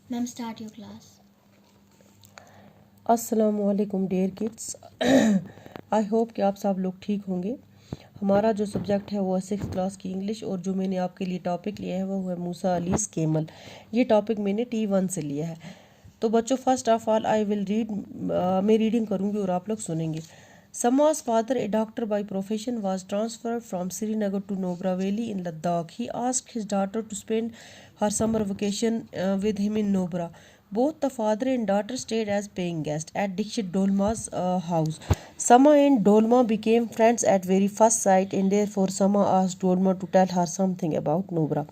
Ma'am, start your class. अस्सलामु अलैकुम dear kids. I hope कि आप सब लोग ठीक होंगे। हमारा जो सब्जेक्ट है वो है 6th क्लास की इंग्लिश, और जो मैंने आपके लिए टॉपिक लिया है वो है मूसा अलीज़ केमल। ये टॉपिक मैंने T1 से लिया है। तो बच्चों, first of all I will read, मैं रीडिंग करूँगी और आप लोग सुनेंगे। Sama's father, a doctor by profession, was transferred from Srinagar to Nobra Valley in Ladakh. He asked his daughter to spend her summer vacation with him in Nobra. Both the father and daughter stayed as paying guests at Dikshit Dolma's house. Sama and Dolma became friends at very first sight, and therefore Sama asked Dolma to tell her something about Nobra.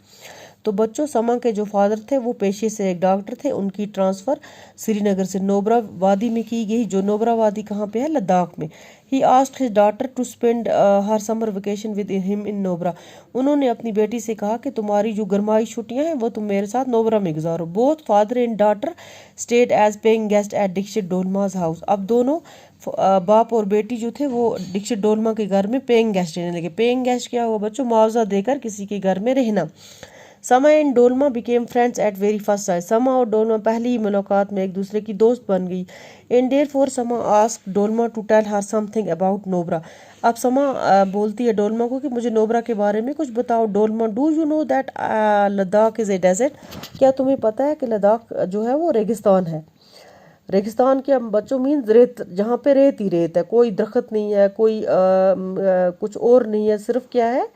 तो बच्चों, समा के जो father थे वो पेशे से एक डॉक्टर थे। उनकी ट्रांसफ़र श्रीनगर से नोबरा वादी में की गई, जो नोबरा वादी कहाँ पे है? लद्दाख में। He asked his daughter to spend her summer vacation with him in Nubra. उन्होंने अपनी बेटी से कहा कि तुम्हारी जो गर्माई छुट्टियां हैं वो तुम मेरे साथ नोबरा में गुजारो। Both father and daughter stayed as paying guest at Dikshit Dolma's house. अब दोनों बाप और बेटी जो थे वो दीक्षित डोलमा के घर में पेइंग गेस्ट रहने लगे। पेइंग गेस्ट क्या हुआ बच्चों? मुआवजा देकर किसी के घर में रहना। Sama and Dolma became friends at very first sight. Sama और डोलमा पहली ही मुलाकात में एक दूसरे की दोस्त बन गई। And therefore Sama asked Dolma to tell her something about Nubra. अब समा बोलती है डोलमा को कि मुझे नोबरा के बारे में कुछ बताओ। Dolma, do you know that Ladakh is a desert? क्या तुम्हें पता है कि लद्दाख जो है वो रेगिस्तान है? रेगिस्तान के बच्चों मीन्स रेत, जहाँ पे रेत ही रेत है, कोई दरख्त नहीं है, कोई कुछ और नहीं है, सिर्फ क्या है?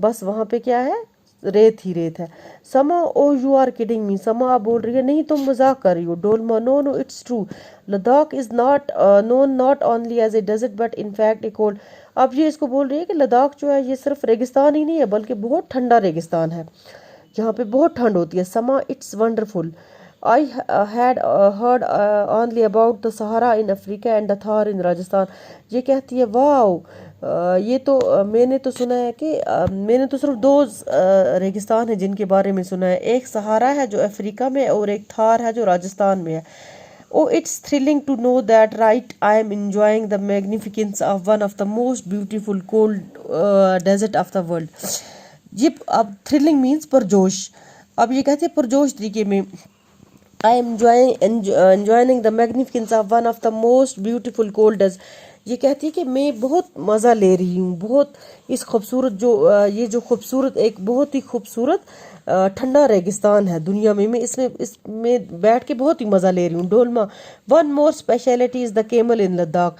बस वहाँ पे क्या है? रेत ही रेत है। समा, ओ यू आर किडिंग मी। समा आप बोल रही है नहीं तुम मजाक कर रही हो। Dolma, no no it's true. Ladakh is not known not only as a desert but in fact a cold. अब ये इसको बोल रही है कि लद्दाख जो है ये सिर्फ रेगिस्तान ही नहीं है बल्कि बहुत ठंडा रेगिस्तान है, जहाँ पे बहुत ठंड होती है। समा, it's wonderful. I had heard only about the Sahara in Africa and the Thar in Rajasthan. ये कहती है वाह, ये तो मैंने तो सुना है कि मैंने तो सिर्फ दो रेगिस्तान है जिनके बारे में सुना है। एक सहारा है जो अफ्रीका में और एक थार है जो राजस्थान में है। Oh, it's thrilling to know that, right? I am enjoying the magnificence of one of the most beautiful cold desert of the world. ये अब थ्रिलिंग मीन्स परजोश। अब ये कहते हैं परजोश तरीके में I am enjoying the magnificence of one of the most beautiful coldest. ये कहती है कि मैं बहुत मज़ा ले रही हूँ, बहुत इस खूबसूरत जो ये जो खूबसूरत एक बहुत ही खूबसूरत ठंडा रेगिस्तान है दुनिया में, मैं इसमें बैठ के बहुत ही मज़ा ले रही हूँ। Dolma, one more speciality is the camel in Ladakh.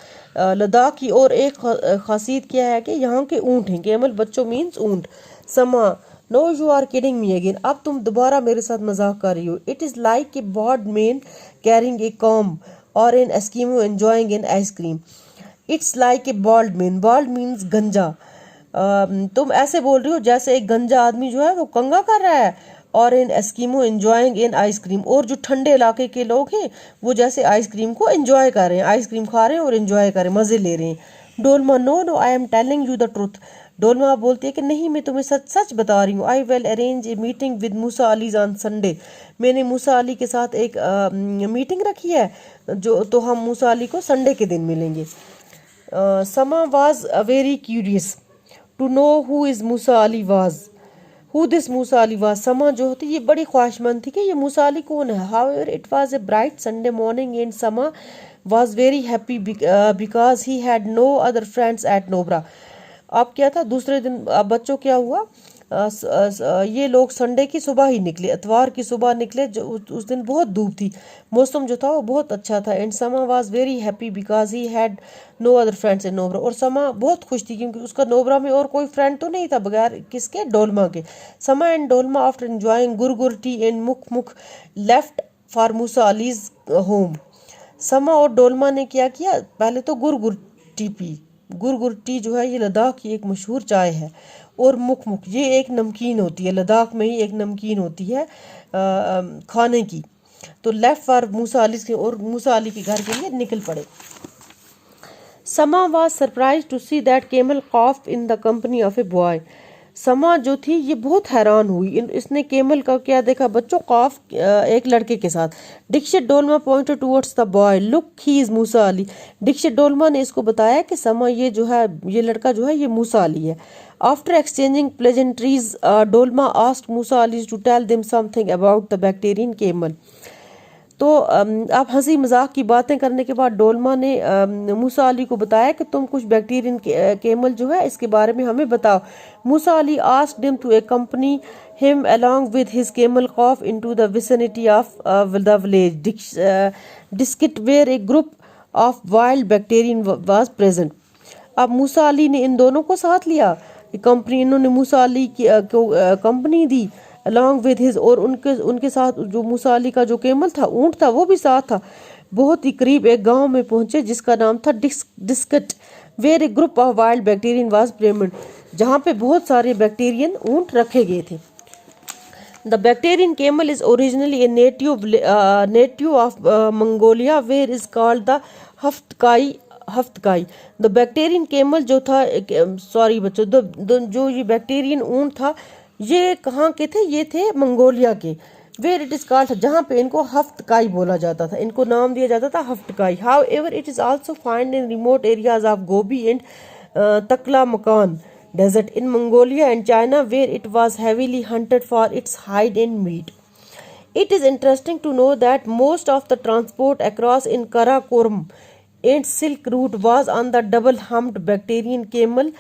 Ladakh की और एक खासियत क्या है कि यहाँ के ऊँट हैं। केमल बच्चों मीन्स ऊँट। Sama, no you are kidding me again. अब तुम दोबारा मेरे साथ मजाक कर रही हो। It is like a bald man carrying a comb or an Eskimo enjoying an ice cream. It's like a bald man. Bald means गंजा। तुम ऐसे बोल रही हो जैसे एक गंजा आदमी जो है वो कंगा कर रहा है, और इन एस्कीमो एंजॉइंग इन आइसक्रीम, और जो ठंडे इलाके के लोग हैं वो जैसे आइसक्रीम को एंजॉय कर रहे हैं, आइसक्रीम खा रहे हैं और एंजॉय कर रहे हैं, मज़े ले रहे हैं। Dolma, no no I am telling you the truth. Dolma बोलती है कि नहीं, मैं तुम्हें सच सच बता रही हूँ। I will arrange a meeting with Musa Ali on Sunday. मैंने मूसा अली के साथ एक मीटिंग रखी है, जो तो हम मूसा अली को संडे के दिन मिलेंगे। Sama was very curious to know who is Musa Ali was, who this Musa Ali was. Sama जो होती ये बड़ी ख्वाहिशमंद थी कि ये मूसा अली कौन है। However it was a bright Sunday morning and Sama was very happy because he had no other friends at Nubra. अब क्या था दूसरे दिन? अब बच्चों क्या हुआ? ये लोग संडे की सुबह ही निकले, इतवार की सुबह निकले, जो उस दिन बहुत धूप थी, मौसम जो था वो बहुत अच्छा था। And Sama was very happy because he had no other friends in Nubra. और समा बहुत खुश थी क्योंकि उसका नोबरा में और कोई फ्रेंड तो नहीं था बगैर किसके? डोलमा के। Sama and Dolma after enjoying gurgur tea and मुख मुख left for Musa Ali's home. Sama और डोलमा ने क्या किया? पहले तो गुरगुर टी पी। गुरगुर टी जो है ये लद्दाख की एक मशहूर चाय है। और मुख मुख ये एक नमकीन होती है, लद्दाख में ही एक नमकीन होती है खाने की। तो लेफ्ट फॉर मूसा अली के, और मूसा अली के घर के लिए निकल पड़े। Sama was surprise to see that camel calf in the company of a boy. Sama जो थी ये बहुत हैरान हुई, इसने केमल का क्या देखा बच्चों? कॉफ एक लड़के के साथ। Dikshit Dolma pointed towards the boy, look he is Musa Ali. Dikshit Dolma ने इसको बताया कि समा ये जो है, ये लड़का जो है ये मूसा अली है। After exchanging pleasantries Dolma asked Musa Ali to tell them something about the Bactrian camel. तो आप हंसी मजाक की बातें करने के बाद डोलमा ने मूसा अली को बताया कि तुम कुछ बैक्टीरियन केमल जो है इसके बारे में हमें बताओ। Musa Ali asked him to accompany him along with his camel cough into the vicinity of the village district where a group of wild bacterium was present। अब मूसा अली ने इन दोनों को साथ लिया, कंपनी, इन्होंने मूसा अली को company the along with his, और उनके साथ जो मूसा अली का जो केमल था, ऊंट था, वो भी साथ था। बहुत ही करीब एक गांव में पहुंचे जिसका नाम था Diskit where a group of wild Bactrian was present, जहां पे बहुत सारे बैक्टीरियन ऊंट रखे गए थे। The bacterian camel is originally a native of Mongolia, where is called the Haftkai. The Bactrian camel जो था, सॉरी बच्चों, जो ये बैक्टीरियन ऊंट था, ये कहाँ के थे? ये थे मंगोलिया के। वेयर इट इज कॉल्ड, जहाँ पे इनको हफ्तकाई बोला जाता था, इनको नाम दिया जाता था Haftkai. However it is also find in remote areas of Gobi and Taklamakan desert in Mongolia and China, where it was heavily hunted for its hide and meat. It is interesting to know that most of the transport across in Karakoram and Silk Route was on the double-humped Bactrian camel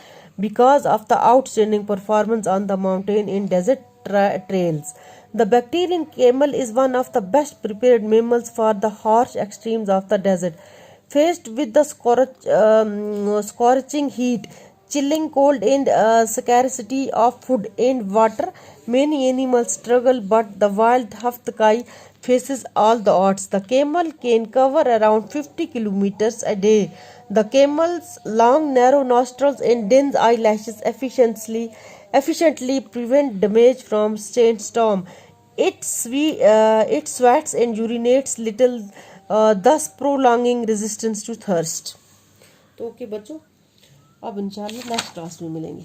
because of the outstanding performance on the mountain and desert trails. The Bactrian camel is one of the best prepared mammals for the harsh extremes of the desert. Faced with the scorching heat, chilling cold and scarcity of food and water, many animals struggle, but the wild Haftakai faces all the odds. The camel can cover around 50 kilometers a day. The camel's long narrow nostrils and dense eyelashes efficiently prevent damage from sandstorm. It sweats and urinates little, thus prolonging resistance to thirst. तो okay बच्चों, अब इंशाल्लाह next class में मिलेंगे।